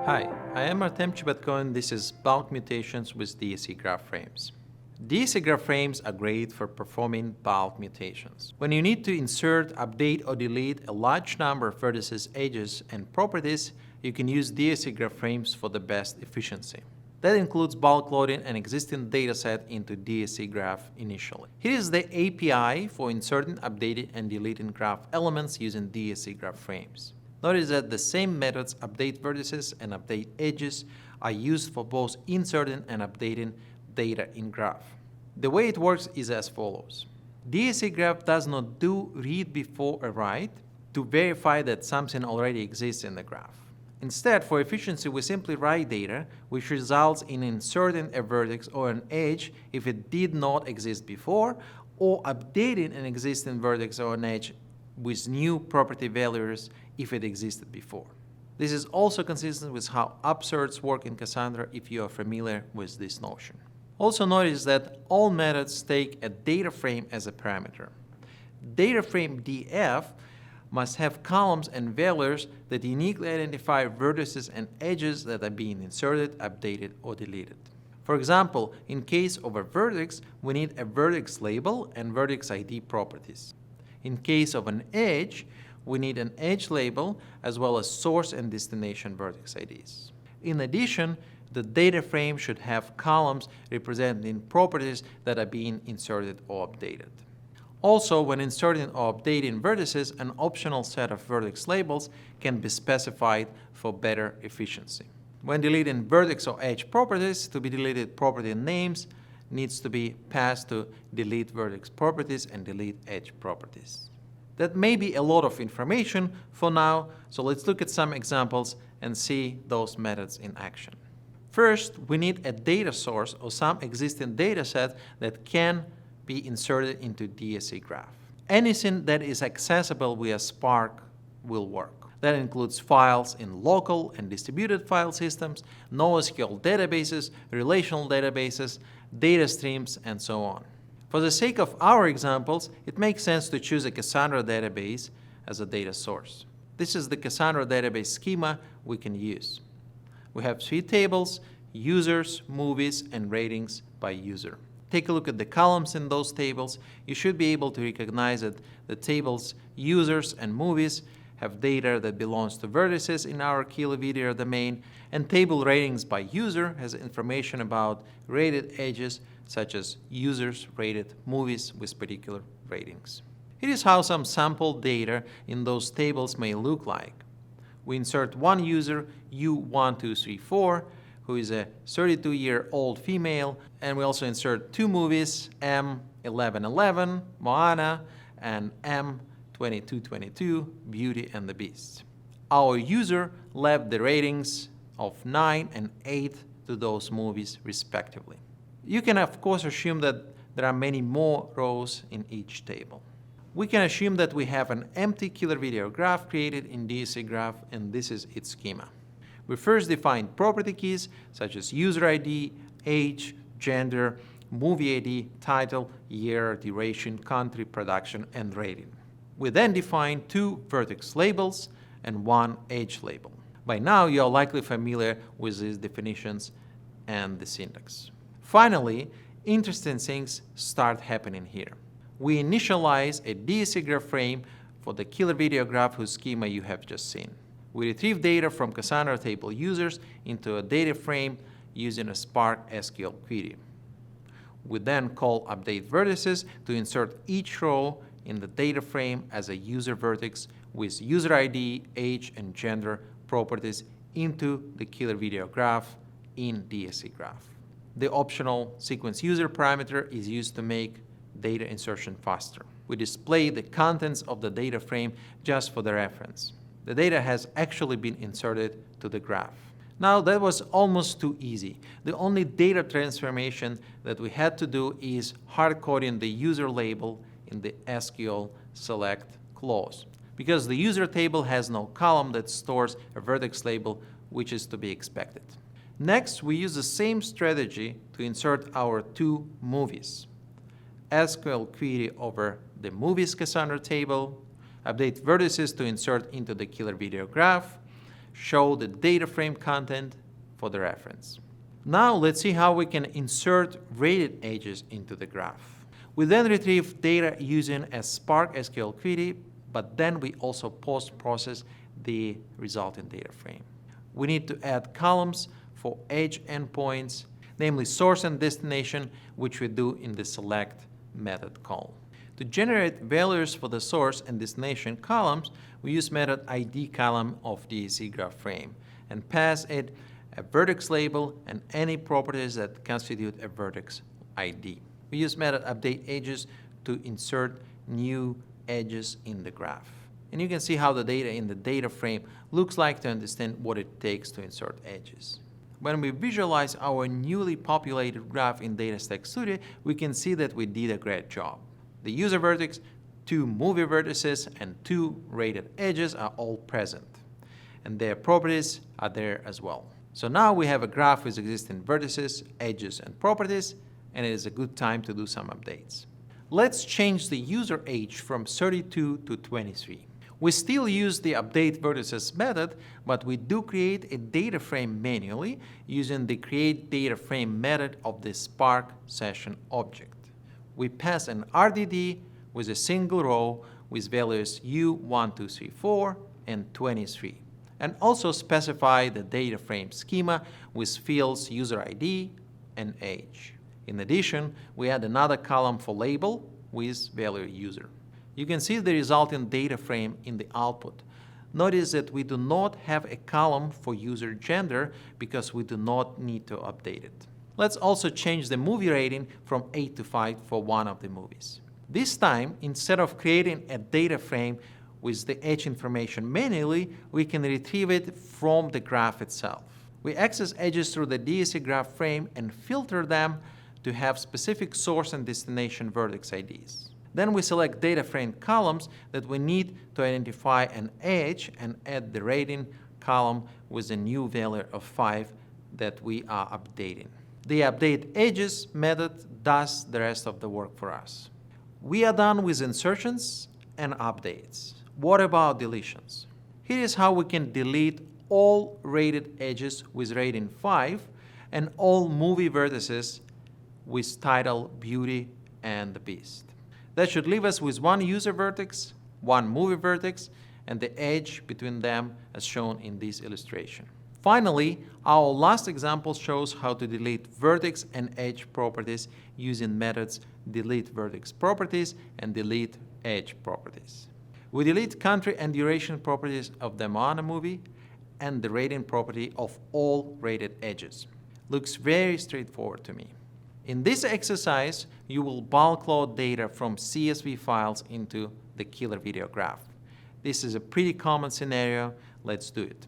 Hi, I am Artem Chibatko and this is Bulk Mutations with DSE GraphFrames. DSE GraphFrames are great for performing bulk mutations. When you need to insert, update or delete a large number of vertices, edges and properties, you can use DSE GraphFrames for the best efficiency. That includes bulk loading an existing dataset into DSE Graph initially. Here is the API for inserting, updating and deleting graph elements using DSE GraphFrames. Notice that the same methods, update vertices and update edges, are used for both inserting and updating data in graph. The way it works is as follows. DSE Graph does not do read before a write to verify that something already exists in the graph. Instead, for efficiency, we simply write data, which results in inserting a vertex or an edge if it did not exist before, or updating an existing vertex or an edge with new property values if it existed before. This is also consistent with how upserts work in Cassandra if you are familiar with this notion. Also notice that all methods take a data frame as a parameter. DataFrame df must have columns and values that uniquely identify vertices and edges that are being inserted, updated, or deleted. For example, in case of a vertex, we need a vertex label and vertex ID properties. In case of an edge, we need an edge label as well as source and destination vertex IDs. In addition, the data frame should have columns representing properties that are being inserted or updated. Also, when inserting or updating vertices, an optional set of vertex labels can be specified for better efficiency. When deleting vertex or edge properties, to be deleted property names needs to be passed to delete vertex properties and delete edge properties. That may be a lot of information for now, so let's look at some examples and see those methods in action. First, we need a data source or some existing data set that can be inserted into DSE Graph. Anything that is accessible via Spark will work. That includes files in local and distributed file systems, NoSQL databases, relational databases, data streams, and so on. For the sake of our examples, it makes sense to choose a Cassandra database as a data source. This is the Cassandra database schema we can use. We have 3 tables: users, movies, and ratings by user. Take a look at the columns in those tables. You should be able to recognize that the tables users and movies have data that belongs to vertices in our kilovideo domain, and table ratings by user has information about rated edges, such as users rated movies with particular ratings. Here is how some sample data in those tables may look like. We insert one user, U1234, who is a 32-year-old female, and we also insert 2 movies, M1111, Moana, and M2222, Beauty and the Beast. Our user left the ratings of 9 and 8 to those movies respectively. You can of course assume that there are many more rows in each table. We can assume that we have an empty killer video graph created in DSE Graph, and this is its schema. We first define property keys such as user ID, age, gender, movie ID, title, year, duration, country, production, and rating. We then define 2 vertex labels and 1 edge label. By now, you are likely familiar with these definitions and the syntax. Finally, interesting things start happening here. We initialize a DSE graph frame for the killer video graph whose schema you have just seen. We retrieve data from Cassandra table users into a data frame using a Spark SQL query. We then call update vertices to insert each row in the data frame as a user vertex with user ID, age, and gender properties into the killer video graph in DSE Graph. The optional sequence user parameter is used to make data insertion faster. We display the contents of the data frame just for the reference. The data has actually been inserted to the graph. Now that was almost too easy. The only data transformation that we had to do is hard-coding the user label in the SQL select clause, because the user table has no column that stores a vertex label, which is to be expected. Next, we use the same strategy to insert our 2 movies. SQL query over the movies Cassandra table, update vertices to insert into the killer video graph, show the data frame content for the reference. Now let's see how we can insert rated edges into the graph. We then retrieve data using a Spark SQL query, but then we also post-process the resulting data frame. We need to add columns for edge endpoints, namely source and destination, which we do in the select method call. To generate values for the source and destination columns, we use method ID column of DSE GraphFrame and pass it a vertex label and any properties that constitute a vertex ID. We use method update edges to insert new edges in the graph. And you can see how the data in the data frame looks like to understand what it takes to insert edges. When we visualize our newly populated graph in DataStax Studio, we can see that we did a great job. The user vertex, 2 movie vertices, and 2 rated edges are all present. And their properties are there as well. So now we have a graph with existing vertices, edges, and properties, and it is a good time to do some updates. Let's change the user age from 32 to 23. We still use the update vertices method, but we do create a data frame manually using the create data frame method of the Spark session object. We pass an RDD with a single row with values U1, 2, 3, 4, and 23, and also specify the data frame schema with fields user ID and age. In addition, we add another column for label with value user. You can see the resulting data frame in the output. Notice that we do not have a column for user gender because we do not need to update it. Let's also change the movie rating from 8 to 5 for one of the movies. This time, instead of creating a data frame with the edge information manually, we can retrieve it from the graph itself. We access edges through the DSE GraphFrame and filter them to have specific source and destination vertex IDs. Then we select data frame columns that we need to identify an edge and add the rating column with a new value of 5 that we are updating. The update edges method does the rest of the work for us. We are done with insertions and updates. What about deletions? Here is how we can delete all rated edges with rating 5 and all movie vertices with title Beauty and the Beast. That should leave us with 1 user vertex, 1 movie vertex, and the edge between them as shown in this illustration. Finally, our last example shows how to delete vertex and edge properties using methods delete vertex properties and delete edge properties. We delete country and duration properties of the Moana movie and the rating property of all rated edges. Looks very straightforward to me. In this exercise, you will bulk load data from CSV files into the killer video graph. This is a pretty common scenario. Let's do it.